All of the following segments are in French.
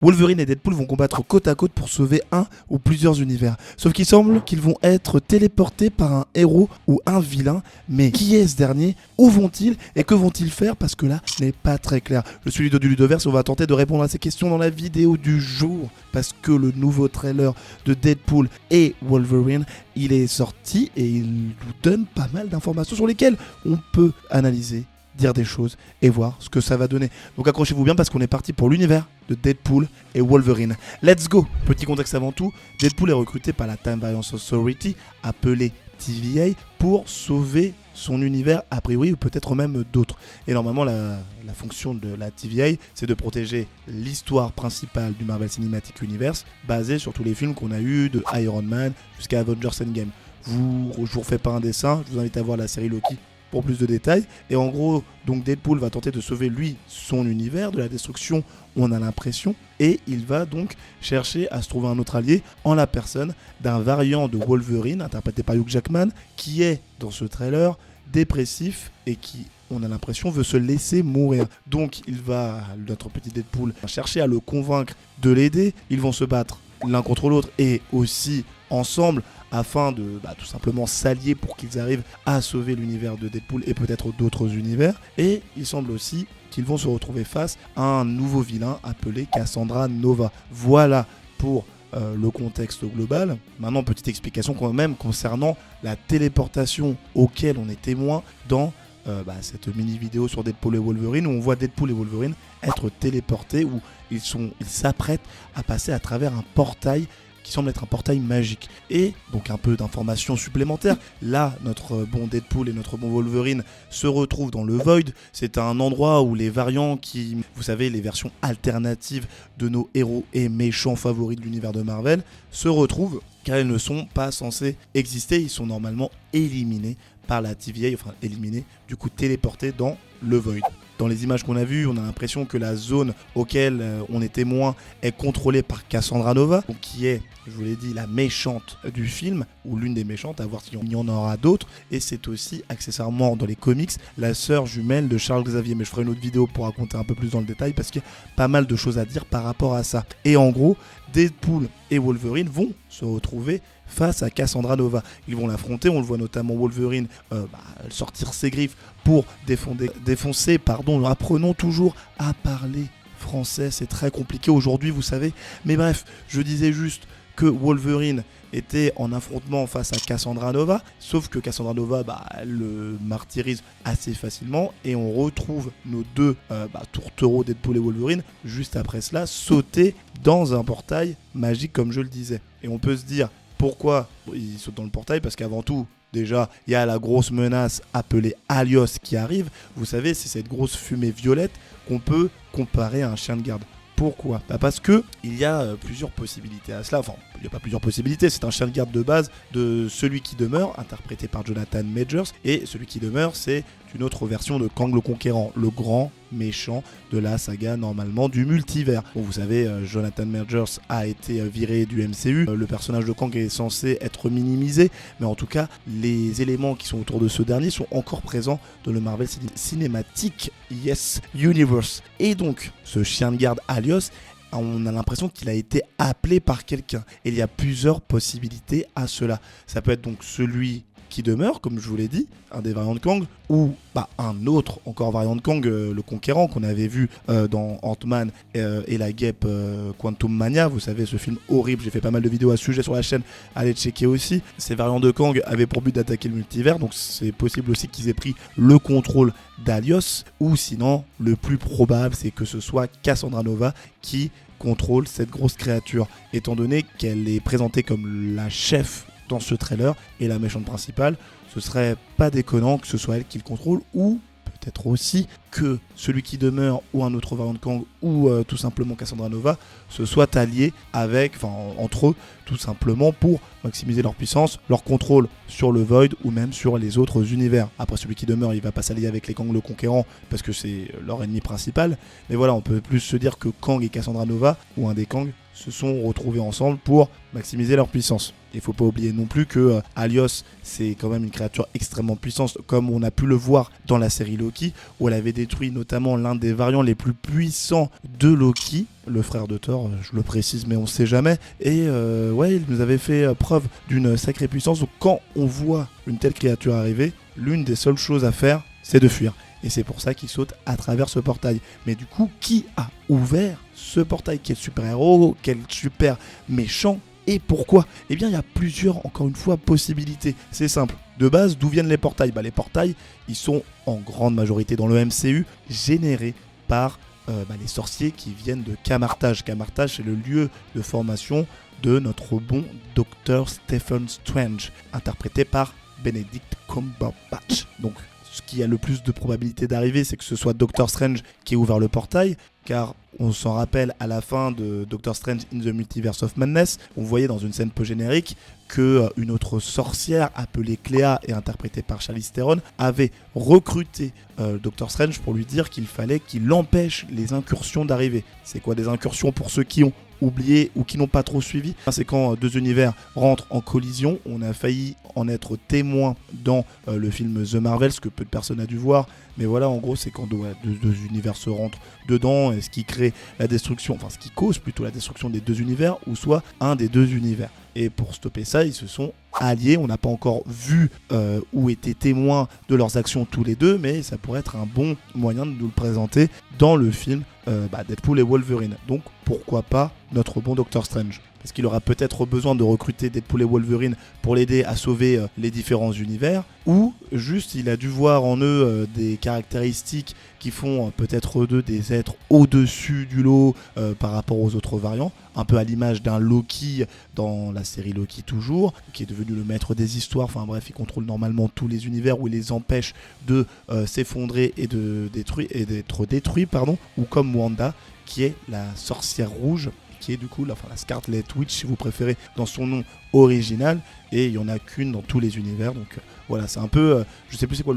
Wolverine et Deadpool vont combattre côte à côte pour sauver un ou plusieurs univers. Sauf qu'il semble qu'ils vont être téléportés par un héros ou un vilain. Mais qui est ce dernier? Où vont-ils? Et que vont-ils faire? Parce que là, ce n'est pas très clair. Je suis Ludo du Ludoverse et on va tenter de répondre à ces questions dans la vidéo du jour. Parce que le nouveau trailer de Deadpool et Wolverine, il est sorti et il nous donne pas mal d'informations sur lesquelles on peut analyser, dire des choses et voir ce que ça va donner. Donc accrochez-vous bien parce qu'on est parti pour l'univers de Deadpool et Wolverine. Let's go! Petit contexte avant tout, Deadpool est recruté par la Time Variance Authority, appelée TVA, pour sauver son univers, a priori, ou peut-être même d'autres. Et normalement, la fonction de la TVA, c'est de protéger l'histoire principale du Marvel Cinematic Universe, basée sur tous les films qu'on a eu de Iron Man jusqu'à Avengers Endgame. Je vous refais pas un dessin, je vous invite à voir la série Loki pour plus de détails. Et en gros, donc Deadpool va tenter de sauver lui son univers de la destruction, on a l'impression, et il va donc chercher à se trouver un autre allié en la personne d'un variant de Wolverine interprété par Hugh Jackman qui est dans ce trailer dépressif et qui, on a l'impression, veut se laisser mourir. Donc notre petit Deadpool va chercher à le convaincre de l'aider. Ils vont se battre l'un contre l'autre et aussi ensemble afin de tout simplement s'allier pour qu'ils arrivent à sauver l'univers de Deadpool et peut-être d'autres univers. Et il semble aussi qu'ils vont se retrouver face à un nouveau vilain appelé Cassandra Nova. Voilà pour le contexte global. Maintenant, petite explication quand même concernant la téléportation auquel on est témoin dans cette mini vidéo sur Deadpool et Wolverine, où on voit Deadpool et Wolverine être téléportés, où ils s'apprêtent à passer à travers un portail qui semble être un portail magique. Et donc un peu d'informations supplémentaires. Là, notre bon Deadpool et notre bon Wolverine se retrouvent dans le Void. C'est un endroit où les variants vous savez, les versions alternatives de nos héros et méchants favoris de l'univers de Marvel, se retrouvent car ils ne sont pas censés exister. Ils sont normalement éliminés par la TVA, enfin éliminés, du coup téléportés dans le Void. Dans les images qu'on a vues, on a l'impression que la zone auquel on est témoin est contrôlée par Cassandra Nova, qui est, je vous l'ai dit, la méchante du film, ou l'une des méchantes, à voir s'il y en aura d'autres. Et c'est aussi, accessoirement dans les comics, la sœur jumelle de Charles Xavier. Mais je ferai une autre vidéo pour raconter un peu plus dans le détail, parce qu'il y a pas mal de choses à dire par rapport à ça. Et en gros, Deadpool et Wolverine vont se retrouver face à Cassandra Nova. Ils vont l'affronter, on le voit notamment Wolverine sortir ses griffes pour défoncer, apprenons toujours à parler français, c'est très compliqué aujourd'hui, vous savez. Mais bref, je disais juste que Wolverine était en affrontement face à Cassandra Nova, sauf que Cassandra Nova elle le martyrise assez facilement et on retrouve nos deux tourtereaux Deadpool et Wolverine juste après cela sauter dans un portail magique comme je le disais. Et on peut se dire pourquoi ils sautent dans le portail, parce qu'avant tout, déjà, il y a la grosse menace appelée Alios qui arrive. Vous savez, c'est cette grosse fumée violette qu'on peut comparer à un chien de garde. Pourquoi ? Parce que il y a plusieurs possibilités à cela. Enfin, il n'y a pas plusieurs possibilités. C'est un chien de garde de base de Celui qui demeure, interprété par Jonathan Majors. Et Celui qui demeure, c'est une autre version de Kang le Conquérant, le grand méchant de la saga normalement du multivers. Bon, vous savez, Jonathan Majors a été viré du MCU. Le personnage de Kang est censé être minimisé, mais en tout cas, les éléments qui sont autour de ce dernier sont encore présents dans le Marvel Cinematic Universe. Et donc, ce chien de garde Alios, on a l'impression qu'il a été appelé par quelqu'un. Et il y a plusieurs possibilités à cela. Ça peut être donc Celui qui demeure, comme je vous l'ai dit, un des variants de Kang, ou un autre encore variant de Kang, le Conquérant, qu'on avait vu dans Ant-Man et la guêpe Quantum Mania. Vous savez, ce film horrible, j'ai fait pas mal de vidéos à ce sujet sur la chaîne, allez checker aussi. Ces variants de Kang avaient pour but d'attaquer le multivers, donc c'est possible aussi qu'ils aient pris le contrôle d'Alios, ou sinon, le plus probable, c'est que ce soit Cassandra Nova qui contrôle cette grosse créature, étant donné qu'elle est présentée comme la chef dans ce trailer et la méchante principale. Ce serait pas déconnant que ce soit elle qui le contrôle, ou peut-être aussi que Celui qui demeure ou un autre variant de Kang ou tout simplement Cassandra Nova se soient alliés entre eux, tout simplement pour maximiser leur puissance, leur contrôle sur le Void ou même sur les autres univers. Après, Celui qui demeure, il va pas s'allier avec les Kang le Conquérant parce que c'est leur ennemi principal, mais voilà, on peut plus se dire que Kang et Cassandra Nova, ou un des Kang, se sont retrouvés ensemble pour maximiser leur puissance. Il faut pas oublier non plus que Alios, c'est quand même une créature extrêmement puissante, comme on a pu le voir dans la série Loki, où elle avait détruit notamment l'un des variants les plus puissants de Loki, le frère de Thor, je le précise, mais on sait jamais. Et il nous avait fait preuve d'une sacrée puissance. Donc quand on voit une telle créature arriver, l'une des seules choses à faire, c'est de fuir. Et c'est pour ça qu'il saute à travers ce portail. Mais du coup, qui a ouvert ce portail? Quel super-héros? Quel super méchant? Et pourquoi? Eh bien, il y a plusieurs, encore une fois, possibilités. C'est simple. De base, d'où viennent les portails? Les portails, ils sont en grande majorité dans le MCU générés par les sorciers qui viennent de Camartage. Camartage, c'est le lieu de formation de notre bon Dr. Stephen Strange, interprété par Benedict Cumberbatch. Donc, ce qui a le plus de probabilité d'arriver, c'est que ce soit Doctor Strange qui ait ouvert le portail, car on s'en rappelle à la fin de Doctor Strange in the Multiverse of Madness, on voyait dans une scène post-générique qu'une autre sorcière appelée Cléa et interprétée par Charlize Theron avait recruté Doctor Strange pour lui dire qu'il fallait qu'il empêche les incursions d'arriver. C'est quoi des incursions pour ceux qui ont oublié ou qui n'ont pas trop suivi? C'est quand deux univers rentrent en collision. On a failli en être témoin dans le film The Marvels, que peu de personnes ont dû voir. Mais voilà, en gros, c'est quand deux univers se rentrent dedans, et ce qui crée la destruction, enfin ce qui cause plutôt la destruction des deux univers, ou soit un des deux univers. Et pour stopper ça, ils se sont alliés. On n'a pas encore vu ou été témoins de leurs actions tous les deux, mais ça pourrait être un bon moyen de nous le présenter dans le film Deadpool et Wolverine. Donc pourquoi pas notre bon Doctor Strange? Parce qu'il aura peut-être besoin de recruter Deadpool et Wolverine pour l'aider à sauver les différents univers, ou juste il a dû voir en eux des caractéristiques qui font peut-être eux deux des êtres au-dessus du lot par rapport aux autres variants, un peu à l'image d'un Loki dans la série Loki toujours, qui est devenu le maître des histoires. Enfin bref, il contrôle normalement tous les univers, où il les empêche de s'effondrer et d'être détruits, ou comme Wanda, qui est la sorcière rouge, qui est du coup la Scarlet Witch si vous préférez dans son nom original, et il n'y en a qu'une dans tous les univers. Donc voilà, c'est un peu je sais plus c'est quoi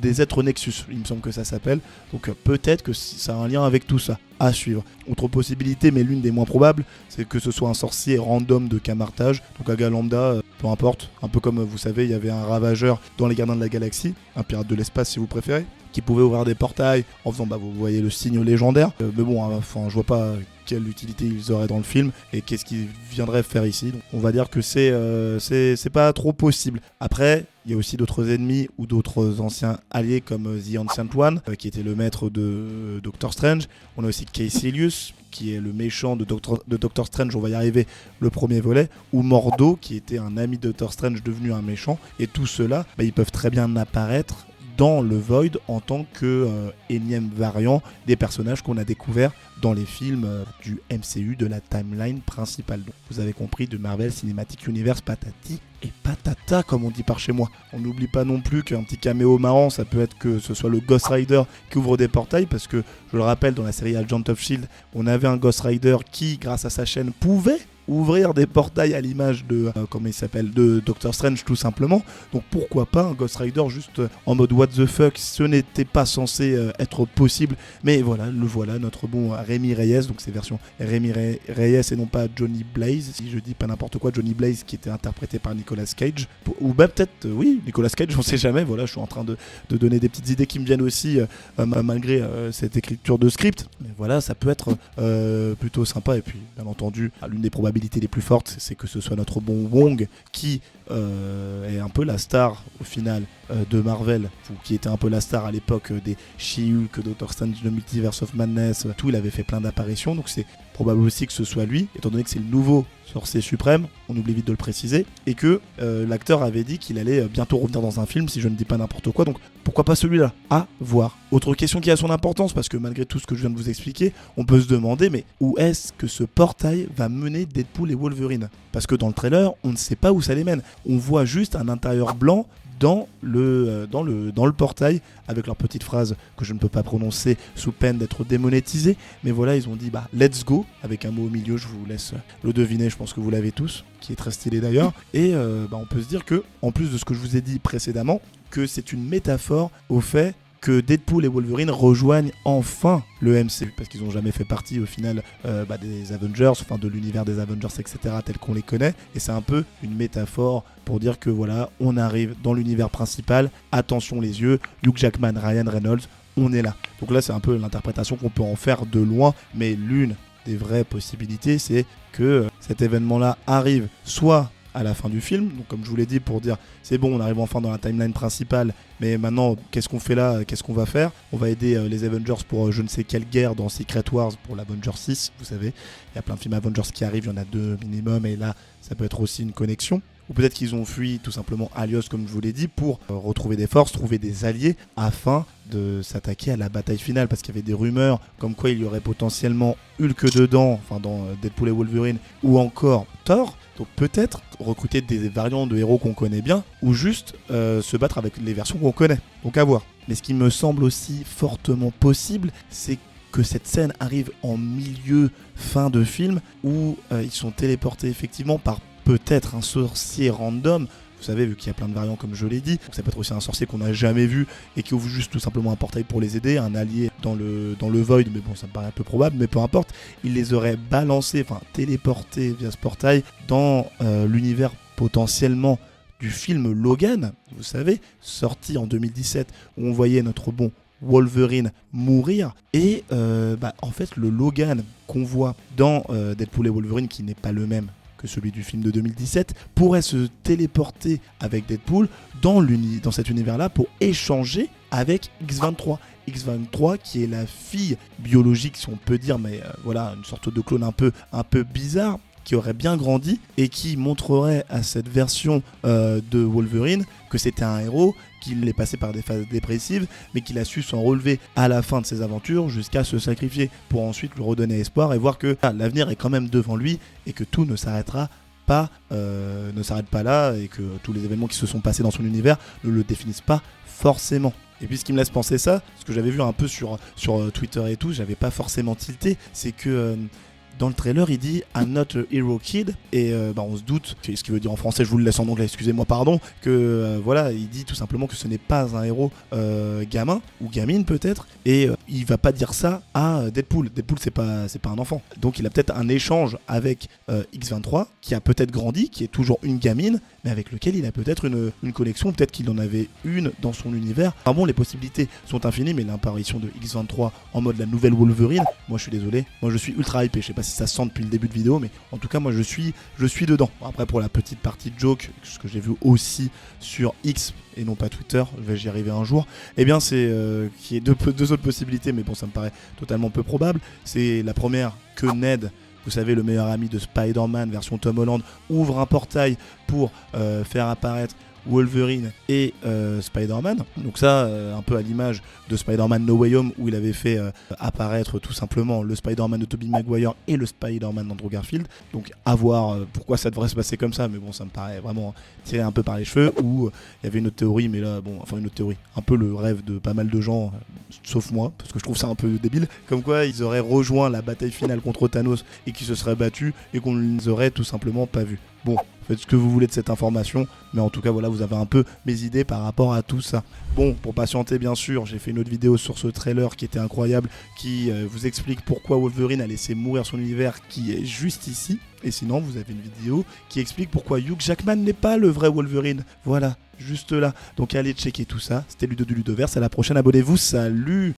des êtres Nexus, il me semble que ça s'appelle. Donc peut-être que ça a un lien avec tout ça, à suivre. Autre possibilité, mais l'une des moins probables, c'est que ce soit un sorcier random de Camartage, donc un gars lambda, peu importe, un peu comme vous savez, il y avait un ravageur dans les Gardiens de la Galaxie, un pirate de l'espace si vous préférez, qui pouvait ouvrir des portails en faisant, vous voyez le signe légendaire. Mais bon, je vois pas quelle utilité ils auraient dans le film et qu'est-ce qu'ils viendraient faire ici. Donc on va dire que c'est pas trop possible. Après, il y a aussi d'autres ennemis ou d'autres anciens alliés comme The Ancient One, qui était le maître de Doctor Strange. On a aussi Caecilius, qui est le méchant de Doctor Strange, on va y arriver, le premier volet, ou Mordo, qui était un ami de Doctor Strange devenu un méchant. Et tout cela, ils peuvent très bien apparaître dans le Void en tant que énième variant des personnages qu'on a découverts dans les films du MCU, de la timeline principale. Donc, vous avez compris, de Marvel Cinematic Universe, patati et patata, comme on dit par chez moi. On n'oublie pas non plus qu'un petit caméo marrant, ça peut être que ce soit le Ghost Rider qui ouvre des portails, parce que, je le rappelle, dans la série Agent of S.H.I.E.L.D., on avait un Ghost Rider qui, grâce à sa chaîne, pouvait ouvrir des portails à l'image de de Doctor Strange, tout simplement. Donc pourquoi pas un Ghost Rider juste en mode what the fuck, ce n'était pas censé être possible, mais voilà, notre bon Rémi Reyes, donc c'est version Rémi Reyes et non pas Johnny Blaze, si je dis pas n'importe quoi, Johnny Blaze qui était interprété par Nicolas Cage, ou peut-être Nicolas Cage, on sait jamais. Voilà, je suis en train de donner des petites idées qui me viennent aussi malgré cette écriture de script, mais voilà, ça peut être plutôt sympa. Et puis bien entendu, l'une des probabilités les plus fortes, c'est que ce soit notre bon Wong qui est un peu la star au final de Marvel, ou qui était un peu la star à l'époque des She-Hulk, Doctor Strange, The Multiverse of Madness, tout, il avait fait plein d'apparitions, donc c'est probable aussi que ce soit lui, étant donné que c'est le nouveau sorcier suprême, on oublie vite de le préciser, et que l'acteur avait dit qu'il allait bientôt revenir dans un film, si je ne dis pas n'importe quoi, donc pourquoi pas celui-là? À voir. Autre question qui a son importance, parce que malgré tout ce que je viens de vous expliquer, on peut se demander, mais où est-ce que ce portail va mener Deadpool et Wolverine? Parce que dans le trailer, on ne sait pas où ça les mène. On voit juste un intérieur blanc dans le portail, avec leur petite phrase que je ne peux pas prononcer sous peine d'être démonétisé, mais voilà, ils ont dit let's go, avec un mot au milieu, je vous laisse le deviner, je pense que vous l'avez tous, qui est très stylé d'ailleurs, et on peut se dire que, en plus de ce que je vous ai dit précédemment, que c'est une métaphore au fait que Deadpool et Wolverine rejoignent enfin le MCU, parce qu'ils n'ont jamais fait partie au final des Avengers, enfin de l'univers des Avengers, etc., tel qu'on les connaît, et c'est un peu une métaphore pour dire que voilà, on arrive dans l'univers principal, attention les yeux, Hugh Jackman, Ryan Reynolds, on est là. Donc là c'est un peu l'interprétation qu'on peut en faire de loin, mais l'une des vraies possibilités c'est que cet événement-là arrive soit à la fin du film, donc comme je vous l'ai dit pour dire c'est bon, on arrive enfin dans la timeline principale, mais maintenant qu'est-ce qu'on fait là, qu'est-ce qu'on va faire, on va aider les Avengers pour je ne sais quelle guerre dans Secret Wars pour l'Avengers 6, vous savez, il y a plein de films Avengers qui arrivent, il y en a 2 minimum, et là ça peut être aussi une connexion. Ou peut-être qu'ils ont fui tout simplement Alios, comme je vous l'ai dit, pour retrouver des forces, trouver des alliés, afin de s'attaquer à la bataille finale. Parce qu'il y avait des rumeurs comme quoi il y aurait potentiellement Hulk dedans, enfin dans Deadpool et Wolverine, ou encore Thor. Donc peut-être recruter des variants de héros qu'on connaît bien, ou juste se battre avec les versions qu'on connaît. Donc à voir. Mais ce qui me semble aussi fortement possible, c'est que cette scène arrive en milieu, fin de film, où ils sont téléportés effectivement par peut-être un sorcier random, vous savez, vu qu'il y a plein de variants comme je l'ai dit, donc ça peut être aussi un sorcier qu'on n'a jamais vu et qui ouvre juste tout simplement un portail pour les aider, un allié dans le Void, mais bon ça me paraît un peu probable, mais peu importe, il les aurait balancés, enfin téléportés via ce portail dans l'univers potentiellement du film Logan, vous savez, sorti en 2017, où on voyait notre bon Wolverine mourir, et en fait le Logan qu'on voit dans Deadpool et Wolverine, qui n'est pas le même que celui du film de 2017, pourrait se téléporter avec Deadpool dans cet univers-là pour échanger avec X-23. X-23 qui est la fille biologique, si on peut dire, mais voilà, une sorte de clone un peu bizarre, qui aurait bien grandi et qui montrerait à cette version de Wolverine que c'était un héros, qu'il est passé par des phases dépressives, mais qu'il a su s'en relever à la fin de ses aventures jusqu'à se sacrifier pour ensuite lui redonner espoir et voir que l'avenir est quand même devant lui et que tout ne s'arrête pas là, et que tous les événements qui se sont passés dans son univers ne le définissent pas forcément. Et puis ce qui me laisse penser ça, ce que j'avais vu un peu sur Twitter et tout, j'avais pas forcément tilté, c'est que dans le trailer, il dit I'm not a hero kid, et on se doute, ce qu'il veut dire en français, je vous le laisse en anglais, excusez-moi, pardon, que voilà, il dit tout simplement que ce n'est pas un héros gamin ou gamine peut-être, et il va pas dire ça à Deadpool. Deadpool c'est pas un enfant, donc il a peut-être un échange avec X-23 qui a peut-être grandi, qui est toujours une gamine, mais avec lequel il a peut-être une connexion, peut-être qu'il en avait une dans son univers. Enfin bon, les possibilités sont infinies, mais l'apparition de X-23 en mode la nouvelle Wolverine, moi je suis désolé, moi je suis ultra hypé, je sais pas si ça se sent depuis le début de vidéo, mais en tout cas moi je suis dedans. Après pour la petite partie de joke, ce que j'ai vu aussi sur X et non pas Twitter, j'y arriver un jour, et bien c'est qu'il y ait deux autres possibilités, mais bon ça me paraît totalement peu probable. C'est la première, que Ned, vous savez, le meilleur ami de Spider-Man version Tom Holland, ouvre un portail pour faire apparaître Wolverine et Spider-Man. Donc ça, un peu à l'image de Spider-Man No Way Home, où il avait fait apparaître tout simplement le Spider-Man de Tobey Maguire et le Spider-Man d'Andrew Garfield. Donc à voir pourquoi ça devrait se passer comme ça, mais bon, ça me paraît vraiment tiré un peu par les cheveux. Ou il y avait une autre théorie, mais là, bon, enfin une autre théorie, un peu le rêve de pas mal de gens, sauf moi, parce que je trouve ça un peu débile, comme quoi ils auraient rejoint la bataille finale contre Thanos et qu'ils se seraient battus et qu'on ne les aurait tout simplement pas vus. Bon, faites ce que vous voulez de cette information, mais en tout cas voilà, vous avez un peu mes idées par rapport à tout ça. Bon, pour patienter bien sûr, j'ai fait une autre vidéo sur ce trailer qui était incroyable, qui vous explique pourquoi Wolverine a laissé mourir son univers, qui est juste ici. Et sinon, vous avez une vidéo qui explique pourquoi Hugh Jackman n'est pas le vrai Wolverine. Voilà, juste là. Donc allez checker tout ça. C'était Ludo du Ludoverse, à la prochaine, abonnez-vous, salut!